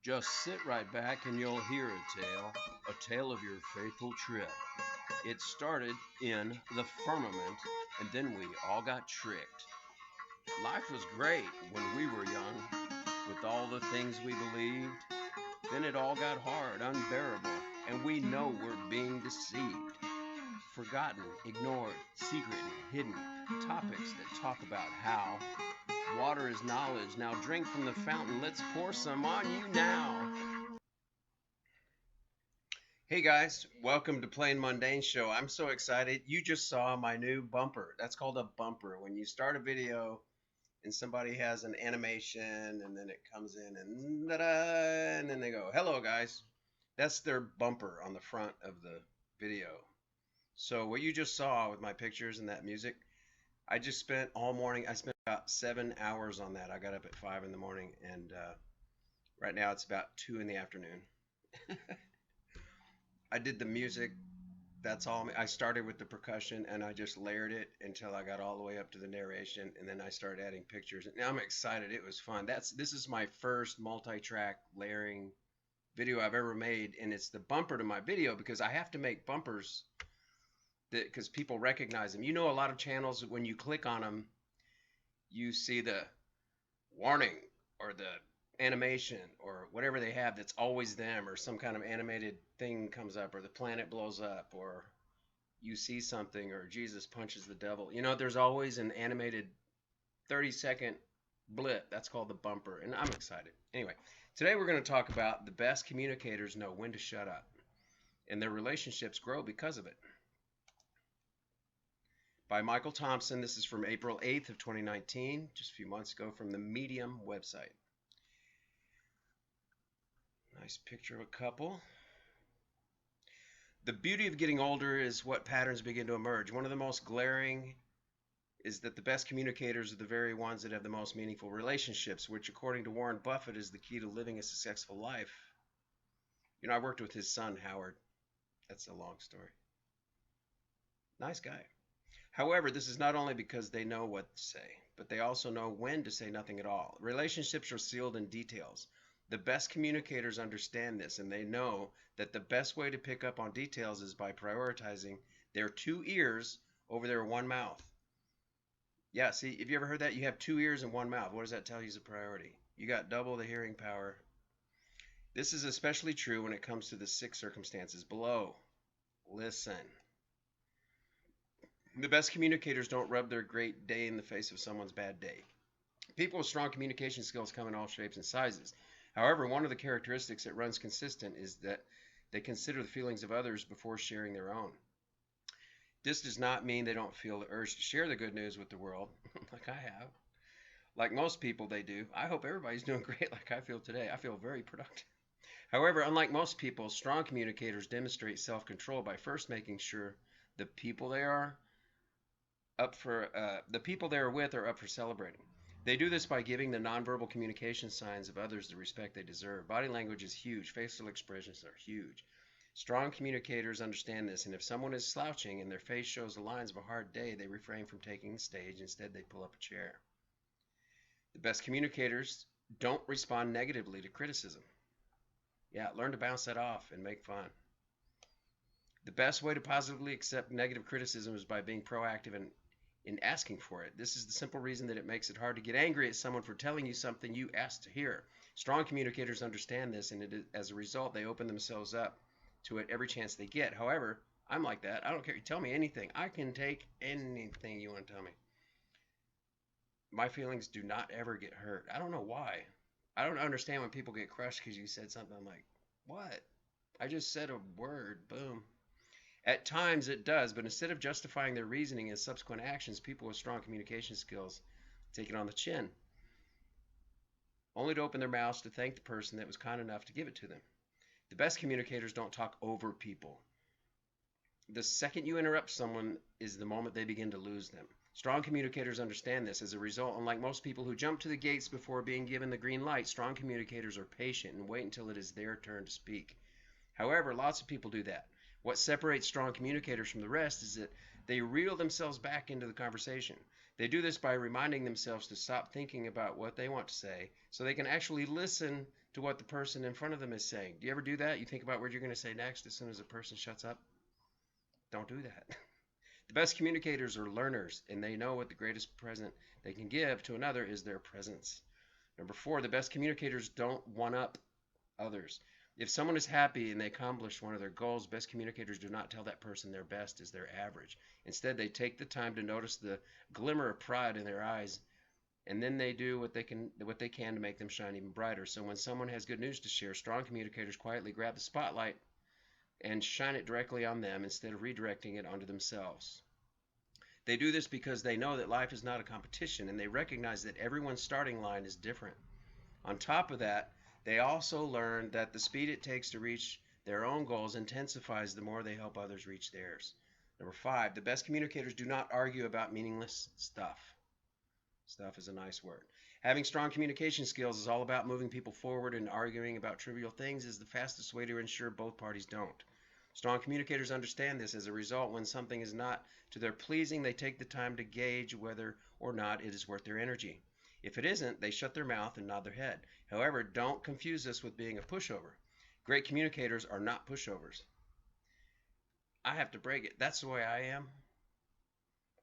Just sit right back and you'll hear a tale of your faithful trip. It started in the firmament, and then we all got tricked. Life was great when we were young, with all the things we believed. Then it all got hard, unbearable, and we know we're being deceived. Forgotten, ignored, secret, hidden. Topics that talk about how water is knowledge. Now drink from the fountain. Let's pour some on you now. Hey guys, welcome to Plain Mundane Show. I'm so excited. You just saw my new bumper. That's called a bumper. When you start a video and somebody has an animation and then it comes in and da-da, and then they go, "Hello guys." That's their bumper on the front of the video. So what you just saw with my pictures and that music, I just spent all morning. I spent about 7 hours on that. I got up at 5 in the morning, and right now it's about 2 in the afternoon. I did the music. That's all. I started with the percussion and I just layered it until I got all the way up to the narration, and then I started adding pictures. And I'm excited. It was fun. This is my first multi-track layering video I've ever made, and it's the bumper to my video because I have to make bumpers that because people recognize them. You know, a lot of channels when you click on them, you see the warning or the animation or whatever they have that's always them, or some kind of animated thing comes up, or the planet blows up, or you see something, or Jesus punches the devil. You know, there's always an animated 30-second blip. That's called the bumper, and I'm excited. Anyway, today we're going to talk about the best communicators know when to shut up, and their relationships grow because of it. By Michael Thompson. This is from April 8th of 2019, just a few months ago, from the Medium website. Nice picture of a couple. The beauty of getting older is what patterns begin to emerge. One of the most glaring is that the best communicators are the very ones that have the most meaningful relationships, which according to Warren Buffett is the key to living a successful life. You know, I worked with his son, Howard. That's a long story. Nice guy. However, this is not only because they know what to say, but they also know when to say nothing at all. Relationships are sealed in details. The best communicators understand this, and they know that the best way to pick up on details is by prioritizing their two ears over their one mouth. Yeah, see, have you ever heard that? You have two ears and one mouth. What does that tell you is a priority? You got double the hearing power. This is especially true when it comes to the 6 circumstances below. Listen. The best communicators don't rub their great day in the face of someone's bad day. People with strong communication skills come in all shapes and sizes. However, one of the characteristics that runs consistent is that they consider the feelings of others before sharing their own. This does not mean they don't feel the urge to share the good news with the world, like I have. Like most people, they do. I hope everybody's doing great like I feel today. I feel very productive. However, unlike most people, strong communicators demonstrate self-control by first making sure the people they are with are up for celebrating. They do this by giving the nonverbal communication signs of others the respect they deserve. Body language is huge. Facial expressions are huge. Strong communicators understand this, and if someone is slouching and their face shows the lines of a hard day, they refrain from taking the stage. Instead, they pull up a chair. The best communicators don't respond negatively to criticism. Yeah, learn to bounce that off and make fun. The best way to positively accept negative criticism is by being proactive and in asking for it. This is the simple reason that it makes it hard to get angry at someone for telling you something you asked to hear. Strong communicators understand this, and as a result, they open themselves up to it every chance they get. However, I'm like that. I don't care. You tell me anything. I can take anything you want to tell me. My feelings do not ever get hurt. I don't know why. I don't understand when people get crushed because you said something. I'm like, what? I just said a word. Boom. At times it does, but instead of justifying their reasoning and subsequent actions, people with strong communication skills take it on the chin, only to open their mouths to thank the person that was kind enough to give it to them. The best communicators don't talk over people. The second you interrupt someone is the moment they begin to lose them. Strong communicators understand this. As a result, unlike most people who jump to the gates before being given the green light, strong communicators are patient and wait until it is their turn to speak. However, lots of people do that. What separates strong communicators from the rest is that they reel themselves back into the conversation. They do this by reminding themselves to stop thinking about what they want to say so they can actually listen to what the person in front of them is saying. Do you ever do that? You think about what you're going to say next as soon as a person shuts up? Don't do that. The best communicators are learners, and they know what the greatest present they can give to another is their presence. Number 4, the best communicators don't one-up others. If someone is happy and they accomplish one of their goals, best communicators do not tell that person their best is their average. Instead, they take the time to notice the glimmer of pride in their eyes, and then they do what they can to make them shine even brighter. So when someone has good news to share, strong communicators quietly grab the spotlight and shine it directly on them instead of redirecting it onto themselves. They do this because they know that life is not a competition, and they recognize that everyone's starting line is different. On top of that, they also learn that the speed it takes to reach their own goals intensifies the more they help others reach theirs. Number 5, the best communicators do not argue about meaningless stuff. Stuff is a nice word. Having strong communication skills is all about moving people forward, and arguing about trivial things is the fastest way to ensure both parties don't. Strong communicators understand this. As a result, when something is not to their pleasing, they take the time to gauge whether or not it is worth their energy. If it isn't, they shut their mouth and nod their head. However, don't confuse this with being a pushover. Great communicators are not pushovers. I have to break it. That's the way I am.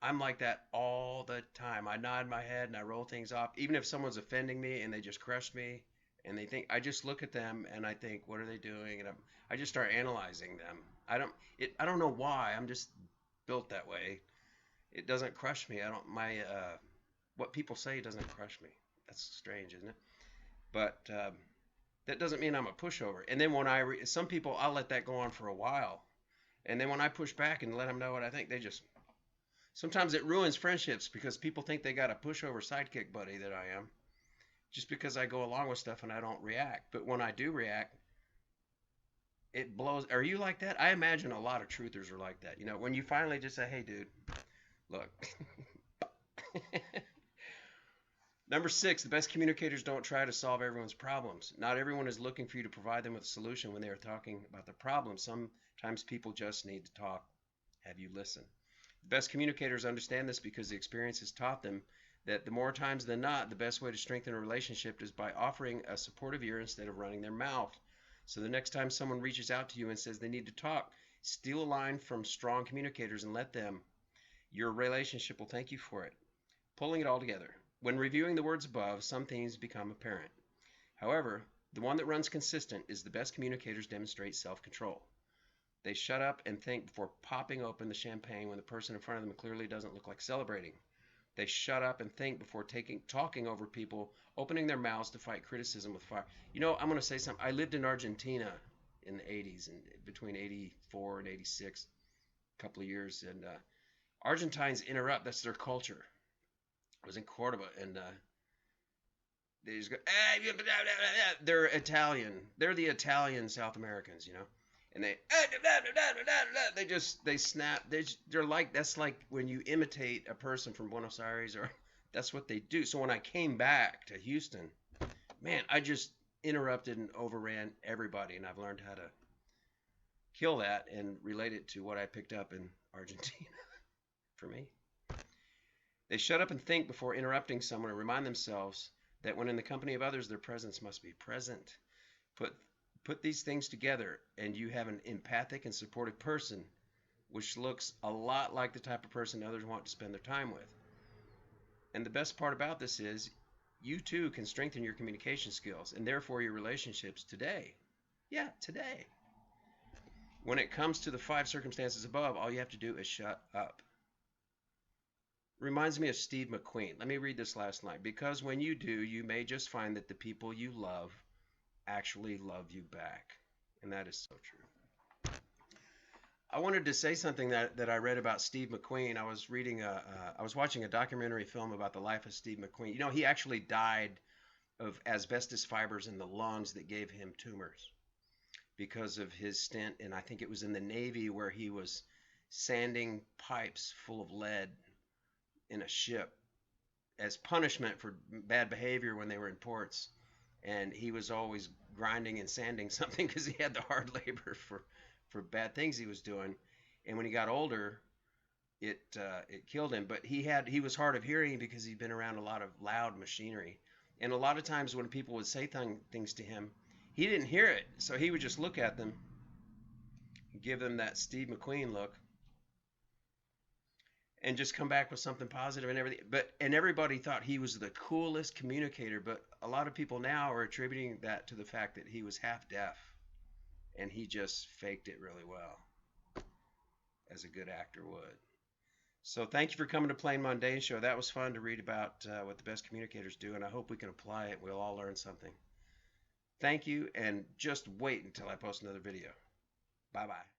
I'm like that all the time. I nod my head and I roll things off. Even if someone's offending me and they just crushed me and they think, I just look at them and I think, what are they doing? And I just start analyzing them. I don't know why. I'm just built that way. It doesn't crush me. What people say doesn't crush me. That's strange, isn't it? But that doesn't mean I'm a pushover. And then when some people, I'll let that go on for a while. And then when I push back and let them know what I think, sometimes it ruins friendships because people think they got a pushover sidekick buddy that I am, just because I go along with stuff and I don't react. But when I do react, it blows. Are you like that? I imagine a lot of truthers are like that. You know, when you finally just say, hey, dude, look. Number 6, the best communicators don't try to solve everyone's problems. Not everyone is looking for you to provide them with a solution when they are talking about the problem. Sometimes people just need to talk, have you listen. The best communicators understand this because the experience has taught them that the more times than not, the best way to strengthen a relationship is by offering a supportive ear instead of running their mouth. So the next time someone reaches out to you and says they need to talk, steal a line from strong communicators and let them. Your relationship will thank you for it. Pulling it all together. When reviewing the words above, some things become apparent. However, the one that runs consistent is the best communicators demonstrate self-control. They shut up and think before popping open the champagne when the person in front of them clearly doesn't look like celebrating. They shut up and think before talking over people, opening their mouths to fight criticism with fire. You know, I'm going to say something. I lived in Argentina in the 80s, and between 84 and 86, a couple of years, and Argentines interrupt. That's their culture. I was in Cordoba, and they just go, they're Italian. They're the Italian South Americans, you know. And they snap. They're like, that's like when you imitate a person from Buenos Aires, or that's what they do. So when I came back to Houston, man, I just interrupted and overran everybody, and I've learned how to kill that and relate it to what I picked up in Argentina for me. They shut up and think before interrupting someone and remind themselves that when in the company of others, their presence must be present. Put these things together and you have an empathic and supportive person, which looks a lot like the type of person others want to spend their time with. And the best part about this is you too can strengthen your communication skills and therefore your relationships today. Yeah, today. When it comes to the 5 circumstances above, all you have to do is shut up. Reminds me of Steve McQueen. Let me read this last line. Because when you do, you may just find that the people you love actually love you back. And that is so true. I wanted to say something that I read about Steve McQueen. I was watching a documentary film about the life of Steve McQueen. You know, he actually died of asbestos fibers in the lungs that gave him tumors because of his stint, and I think it was in the Navy where he was sanding pipes full of lead in a ship as punishment for bad behavior when they were in ports. And he was always grinding and sanding something because he had the hard labor for bad things he was doing. And when he got older, it killed him. But he was hard of hearing because he'd been around a lot of loud machinery. And a lot of times when people would say things to him, He didn't hear it, so he would just look at them, give them that Steve McQueen look, and just come back with something positive and everything. And everybody thought he was the coolest communicator, but a lot of people now are attributing that to the fact that he was half deaf and he just faked it really well, as a good actor would. So thank you for coming to Plain Mundane Show. That was fun to read about what the best communicators do, and I hope we can apply it. We'll all learn something. Thank you, and just wait until I post another video. Bye-bye.